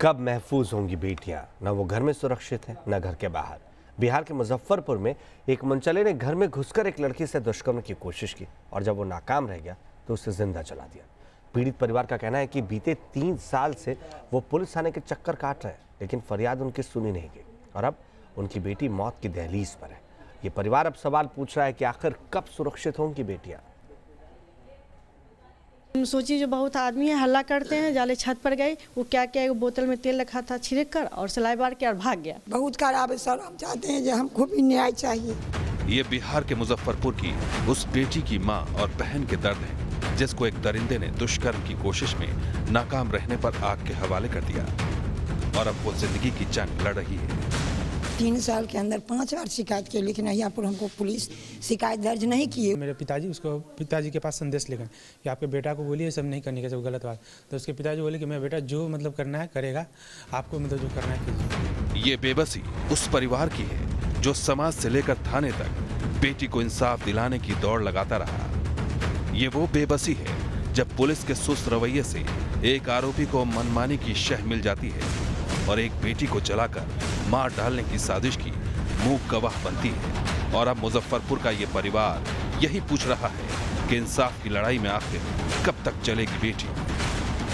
कब महफूज होंगी बेटियां? न वो घर में सुरक्षित हैं न घर के बाहर। बिहार के मुजफ्फरपुर में एक मनचले ने घर में घुसकर एक लड़की से दुष्कर्म की कोशिश की और जब वो नाकाम रह गया तो उसे जिंदा जला दिया। पीड़ित परिवार का कहना है कि बीते 3 साल से वो पुलिस थाने के चक्कर काट रहे हैं, लेकिन फरियाद उनकी सुनी नहीं गई और अब उनकी बेटी मौत की दहलीज पर है। ये परिवार अब सवाल पूछ रहा है कि आखिर कब सुरक्षित होंगी बेटियां? सोची जो बहुत आदमी है हल्ला करते हैं, जाले छत पर गई, वो क्या किया, वो बोतल में तेल रखा था, छिड़क कर और सिलाई बार के और भाग गया। बहुत खराब है सर, हम चाहते हैं कि हमको भी न्याय चाहिए। ये बिहार के मुजफ्फरपुर की उस बेटी की मां और बहन के दर्द है जिसको एक दरिंदे ने दुष्कर्म की कोशिश में नाकाम रहने पर आग के हवाले कर दिया और अब वो जिंदगी की जंग लड़ रही है। 3 साल के अंदर 5 बार शिकायत की, लेकिन यहाँ पर हमको पुलिस शिकायत दर्ज नहीं की। मेरे पिताजी के पास संदेश लिखा कि आपके बेटा को बोलिए सब नहीं करने का, सब गलत बात। तो उसके पिताजी बोले कि मेरा बेटा जो मतलब करना है करेगा, आपको मतलब जो करना है कीजिए। ये बेबसी उस परिवार की है जो समाज से लेकर थाने तक बेटी को इंसाफ दिलाने की दौड़ लगाता रहा। ये वो बेबसी है जब पुलिस के सुस्त रवैये से एक आरोपी को मनमानी की शह मिल जाती है और एक बेटी को जलाकर मार डालने की साजिश की मूक गवाह बनती है। और अब मुजफ्फरपुर का ये परिवार यही पूछ रहा है कि इंसाफ की लड़ाई में आखिर कब तक चलेगी बेटी।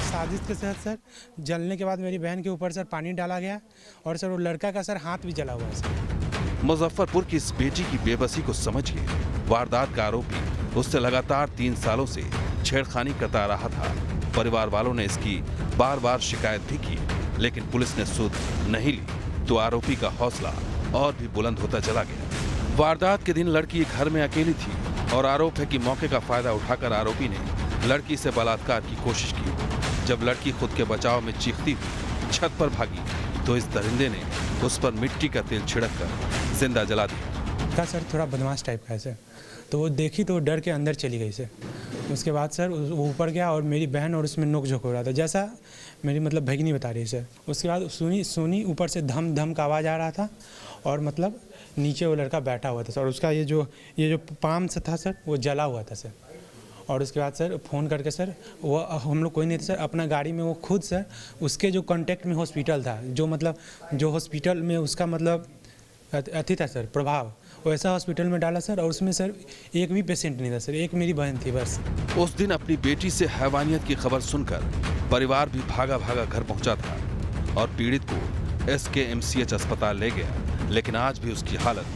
साजिश के तहत सर जलने के बाद मेरी बहन के ऊपर सर पानी डाला गया और सर वो लड़का का सर हाथ भी जला हुआ है सर। मुजफ्फरपुर की इस बेटी की बेबसी को समझिए। वारदात का आरोपी उससे लगातार 3 सालों से छेड़खानी करता रहा था। परिवार वालों ने इसकी बार बार शिकायत भी की, लेकिन पुलिस ने सुध नहीं ली तो आरोपी का हौसला और भी बुलंद होता चला गया। वारदात के दिन लड़की घर में अकेली थी और आरोप है कि मौके का फायदा उठाकर आरोपी ने लड़की से बलात्कार की कोशिश की। जब लड़की खुद के बचाव में चीखती हुई छत पर भागी तो इस दरिंदे ने उस पर मिट्टी का तेल छिड़क कर जिंदा जला दिया। सर थोड़ा बदमाश टाइप का है सर, तो वो देखी तो डर के अंदर चली गई सर। उसके बाद सर वो ऊपर गया और मेरी बहन और उसमें नोक-झोंक हो रहा था, जैसा मेरी मतलब भगिनी बता रही है सर। उसके बाद सुनी ऊपर से धम धम का आवाज़ आ रहा था और मतलब नीचे वो लड़का बैठा हुआ था सर। और उसका ये जो पाम से था सर वो जला हुआ था सर। और उसके बाद सर फ़ोन करके सर वो हम लोग कोई नहीं थे सर, अपना गाड़ी में वो खुद सर उसके जो कॉन्टेक्ट में हॉस्पिटल था, जो हॉस्पिटल में उसका मतलब अति था सर प्रभाव, वैसा हॉस्पिटल में डाला सर। और उसमें सर एक भी पेशेंट नहीं था सर, एक मेरी बहन थी बस। उस दिन अपनी बेटी से हैवानियत की खबर सुनकर परिवार भी भागा भागा घर पहुंचा था और पीड़ित को SKMCH अस्पताल ले गया, लेकिन आज भी उसकी हालत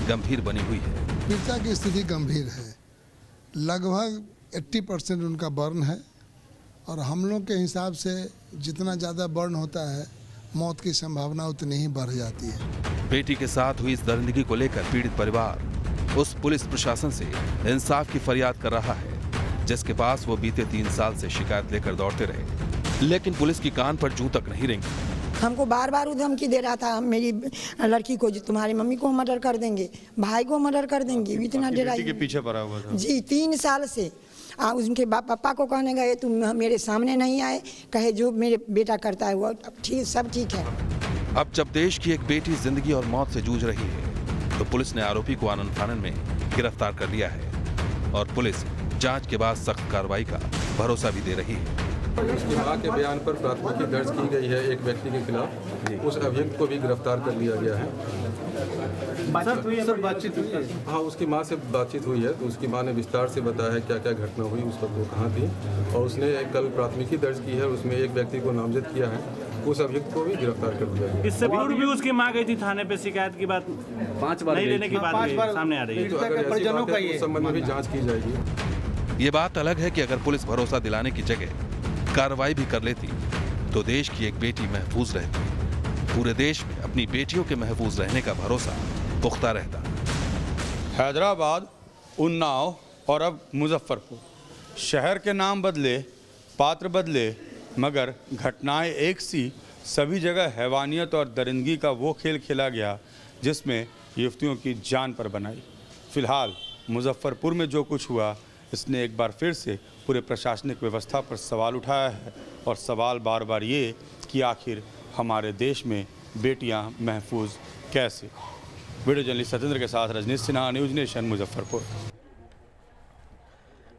गंभीर बनी हुई है। पीड़िता की स्थिति गंभीर है, लगभग 80% उनका बर्न है और हम लोग के हिसाब से जितना ज़्यादा बर्न होता है मौत की संभावना उतनी ही बढ़ जाती है। बेटी के साथ हुई इस दरिंदगी को लेकर पीड़ित परिवार उस पुलिस प्रशासन से इंसाफ की फरियाद कर रहा है जिसके पास वो बीते 3 साल से शिकायत लेकर दौड़ते रहे, लेकिन पुलिस की कान पर जूं तक नहीं रेंगी। हमको बार बार धमकी दे रहा था मेरी लड़की को, तुम्हारी मम्मी को मर्डर कर देंगे, भाई को मर्डर कर देंगे, इतना डराई के पीछे पड़ा हुआ था जी 3 साल से। उनके पापा को कहने गए, तुम मेरे सामने नहीं आए, कहे जो मेरे बेटा करता है वो ठीक, सब ठीक है। अब जब देश की एक बेटी जिंदगी और मौत से जूझ रही है तो पुलिस ने आरोपी को आनन फानन में गिरफ्तार कर लिया है और पुलिस जांच के बाद सख्त कार्रवाई का भरोसा भी दे रही है। उसकी मां के बयान पर प्राथमिकी दर्ज की गई है एक व्यक्ति के खिलाफ, उस अभियुक्त को भी गिरफ्तार कर लिया गया है। सर बातचीत हुई है? हाँ, उसकी मां से बातचीत हुई है तो उसकी मां ने विस्तार से बताया है क्या क्या घटना हुई, उस वक्त वो कहाँ थी और उसने कल प्राथमिकी दर्ज की है, उसमें एक व्यक्ति को नामजद किया है, उस अभियुक्त को भी गिरफ्तार कर दिया गया। इससे पूर्व भी उसकी मां गई थी थाने पे, शिकायत की बात 5 बार नहीं लेने की बात सामने आ रही है। तो अगर ऐसी बात है तो उस संबंध में भी जांच की जाएगी। ये बात अलग है कि अगर पुलिस भरोसा दिलाने की जगह कार्रवाई भी कर लेती तो देश की एक बेटी महफूज रहती। पूरे देश में अपनी बेटियों के महफूज रहने का भरोसा पुख्ता रहता। हैदराबाद, उन्नाव और अब मुजफ्फरपुर, शहर के नाम बदले, पात्र बदले, मगर घटनाएं एक सी। सभी जगह हैवानियत और दरिंदगी का वो खेल खेला गया जिसमें युवतियों की जान पर बनाई। फिलहाल मुजफ्फरपुर में जो कुछ हुआ इसने एक बार फिर से पूरे प्रशासनिक व्यवस्था पर सवाल उठाया है और सवाल बार बार ये कि आखिर हमारे देश में बेटियां महफूज कैसे। वीडियो जर्नलिस्ट सतेंद्र के साथ रजनीश सिन्हा, न्यूज़ नेशन, मुजफ्फरपुर।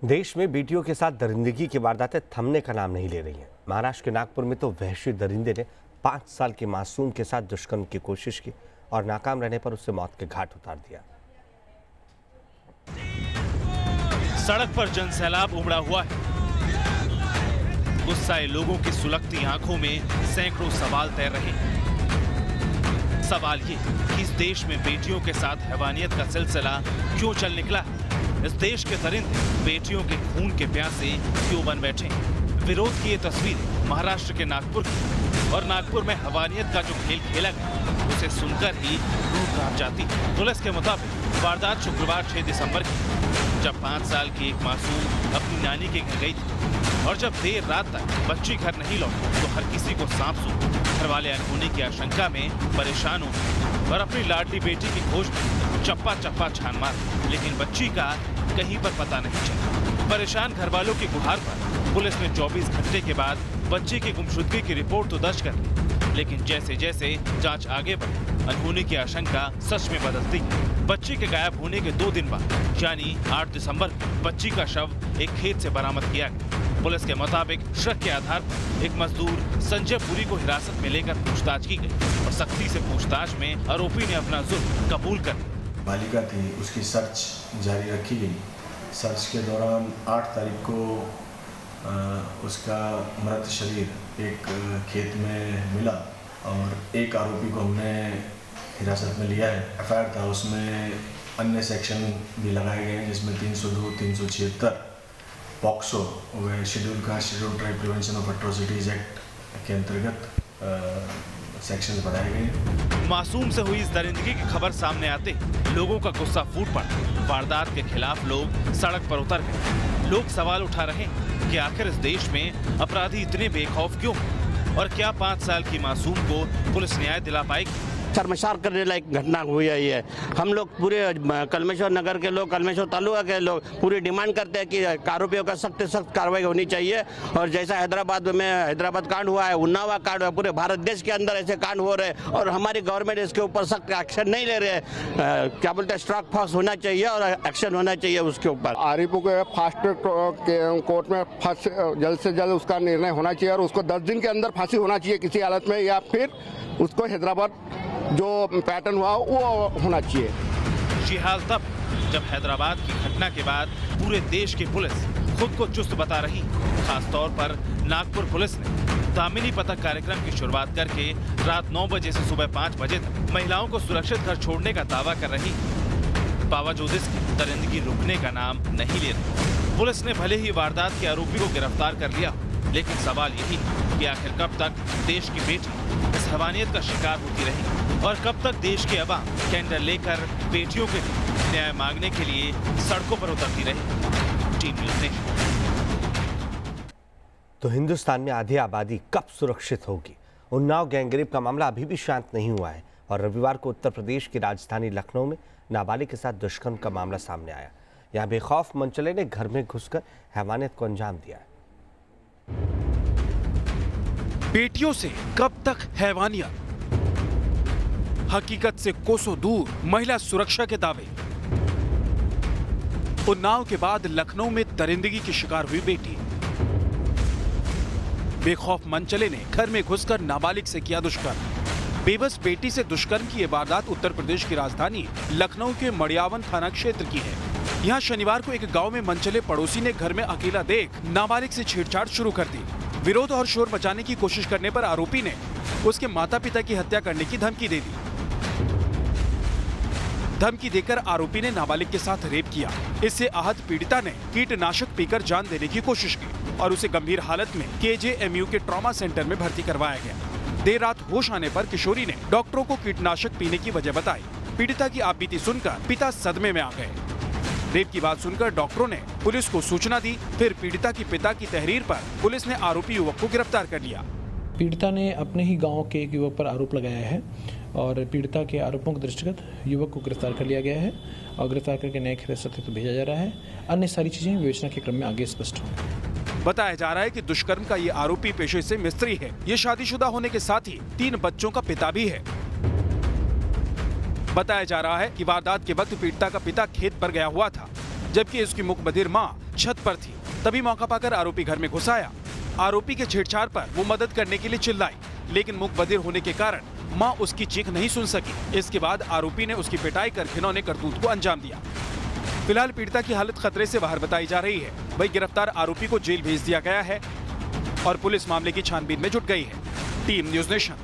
देश में बेटियों के साथ दरिंदगी की वारदातें थमने का नाम नहीं ले रही हैं। महाराष्ट्र के नागपुर में तो वहशी दरिंदे ने 5 साल की मासूम के साथ दुष्कर्म की कोशिश की और नाकाम रहने पर उसे मौत के घाट उतार दिया। सड़क पर जनसैलाब उमड़ा हुआ है। गुस्साए लोगों की सुलगती आंखों में सैकड़ों सवाल तैर रहे हैं। सवाल ये कि इस देश में बेटियों के साथ हैवानियत का सिलसिला क्यों चल निकला है? इस देश के दरिंदे बेटियों के खून के प्यासे क्यों बन बैठे हैं? विरोध की ये तस्वीरें महाराष्ट्र के नागपुर की, और नागपुर में हैवानियत का जो खेल खेला गया उसे सुनकर ही रूह कांप जाती है। पुलिस के मुताबिक वारदात शुक्रवार 6 दिसंबर की, जब 5 साल की एक मासूम अपनी नानी के घर गई थी और जब देर रात तक बच्ची घर नहीं लौटी तो हर किसी को सांप सूंघ, घर वाले अनहोनी की आशंका में परेशान हो और अपनी लाडली बेटी की खोज में चप्पा चप्पा छान मार, लेकिन बच्ची का कहीं पर पता नहीं चला। परेशान घर वालों की गुहार पर पुलिस ने 24 घंटे के बाद बच्ची की गुमशुदगी की रिपोर्ट तो दर्ज कर ली, लेकिन जैसे जैसे जांच आगे बढ़ी अनहोनी की आशंका सच में बदलती। बच्ची के गायब होने के 2 दिन बाद यानी 8 दिसंबर को बच्ची का शव एक खेत से बरामद किया गया। पुलिस के मुताबिक शक के आधार पर एक मजदूर संजय पुरी को हिरासत में लेकर पूछताछ की गई और सख्ती से पूछताछ में आरोपी ने अपना जुर्म कबूल कर लिया। बालिका थी, उसकी सर्च जारी रखी गई। सर्च के दौरान 8 तारीख को उसका मृत शरीर एक खेत में मिला और एक आरोपी को हमने हिरासत में लिया है। एफआईआर था, उसमें अन्य सेक्शन भी लगाए गए हैं जिसमें 302, 376 POCSO schedule tribe prevention of atrocities act के अंतर्गत सेक्शंस बनाए गए। मासूम से हुई इस दरिंदगी की खबर सामने आते लोगों का गुस्सा फूट पड़ा। वारदात के खिलाफ लोग सड़क पर उतर गए। लोग सवाल उठा रहे हैं कि आखिर इस देश में अपराधी इतने बेखौफ क्यों और क्या 5 साल की मासूम को पुलिस न्याय दिला पाएगी? शर्मसार करने लायक घटना हुई है ये। हम लोग पूरे कलमेश्वर नगर के लोग, कलमेश्वर तालुका के लोग पूरी डिमांड करते हैं कि आरोपियों का सख्त से सख्त कार्रवाई होनी चाहिए। और जैसा हैदराबाद कांड हुआ है, उन्नाव कांड हुआ, पूरे भारत देश के अंदर ऐसे कांड हो रहे हैं और हमारी गवर्नमेंट इसके ऊपर सख्त एक्शन नहीं ले रहे हैं। क्या बोलते हैं, स्ट्राइक फोर्स होना चाहिए और एक्शन होना चाहिए उसके ऊपर। आरोपी को फास्ट ट्रैक कोर्ट में जल्द से जल्द उसका निर्णय होना चाहिए और उसको 10 दिन के अंदर फांसी होना चाहिए किसी हालत में, या फिर उसको हैदराबाद जो पैटर्न हुआ वो होना चाहिए। ये हाल तब जब हैदराबाद की घटना के बाद पूरे देश की पुलिस खुद को चुस्त बता रही। खासतौर पर नागपुर पुलिस ने दामिनी पथक कार्यक्रम की शुरुआत करके रात 9 बजे से सुबह 5 बजे तक महिलाओं को सुरक्षित घर छोड़ने का दावा कर रही। बावजूद इसके दरिंदगी रुकने का नाम नहीं ले रही। पुलिस ने भले ही वारदात के आरोपी को गिरफ्तार कर लिया, लेकिन सवाल यही कि आखिर कब तक देश की बेटी इस हैवानियत का शिकार होती रहेगी और कब तक देश के अवाम कैंडल लेकर बेटियों के लिए न्याय मांगने के लिए सड़कों पर उतरती रही। Team news nation. तो हिंदुस्तान में आधी आबादी कब सुरक्षित होगी? उन्नाव गैंगरेप का मामला अभी भी शांत नहीं हुआ है और रविवार को उत्तर प्रदेश की राजधानी लखनऊ में नाबालिग के साथ दुष्कर्म का मामला सामने आया। यहाँ बेखौफ मनचले ने घर में घुसकर हैवानियत को अंजाम दिया। बेटियों से कब तक हैवानियत? हकीकत से कोसों दूर महिला सुरक्षा के दावे। उन्नाव के बाद लखनऊ में दरिंदगी की शिकार हुई बेटी। बेखौफ मनचले ने घर में घुसकर नाबालिग से किया दुष्कर्म। बेबस बेटी से दुष्कर्म की ये वारदात उत्तर प्रदेश की राजधानी लखनऊ के मड़ियावन थाना क्षेत्र की है। यहाँ शनिवार को एक गांव में मनचले पड़ोसी ने घर में अकेला देख नाबालिग से छेड़छाड़ शुरू कर दी। विरोध और शोर मचाने की कोशिश करने पर आरोपी ने उसके माता पिता की हत्या करने की धमकी दे दी। धमकी देकर आरोपी ने नाबालिग के साथ रेप किया। इससे आहत पीड़िता ने कीटनाशक पीकर जान देने की कोशिश की और उसे गंभीर हालत में KJMU के ट्रॉमा सेंटर में भर्ती करवाया गया। देर रात होश आने पर किशोरी ने डॉक्टरों को कीटनाशक पीने की वजह बताई। पीड़िता की आपबीती सुनकर पिता सदमे में आ गए। रेप की बात सुनकर डॉक्टरों ने पुलिस को सूचना दी। फिर पीड़िता की पिता की तहरीर पर पुलिस ने आरोपी युवक को गिरफ्तार कर लिया। पीड़िता ने अपने ही गांव के एक युवक पर आरोप लगाया है और पीड़िता के आरोपों के दृष्टिगत युवक को गिरफ्तार कर लिया गया है और गिरफ्तार करके न्यायिक हिरासत में भेजा जा रहा है। अन्य सारी चीजें विवेचना के क्रम में आगे स्पष्ट होंगी। बताया जा रहा है कि दुष्कर्म का ये आरोपी पेशे से मिस्त्री है। ये शादीशुदा होने के साथ ही 3 बच्चों का पिता भी है। बताया जा रहा है कि वारदात के वक्त पीड़िता का पिता खेत पर गया हुआ था, जबकि उसकी मुखबधिर मां छत पर थी। तभी मौका पाकर आरोपी घर में घुस आया। आरोपी के छेड़छाड़ पर वो मदद करने के लिए चिल्लाई। लेकिन मूक बधिर होने के कारण मां उसकी चीख नहीं सुन सकी। इसके बाद आरोपी ने उसकी पिटाई कर घिनौने करतूत को अंजाम दिया। फिलहाल पीड़िता की हालत खतरे से बाहर बताई जा रही है। वही गिरफ्तार आरोपी को जेल भेज दिया गया है और पुलिस मामले की छानबीन में जुट गई है। Team news nation.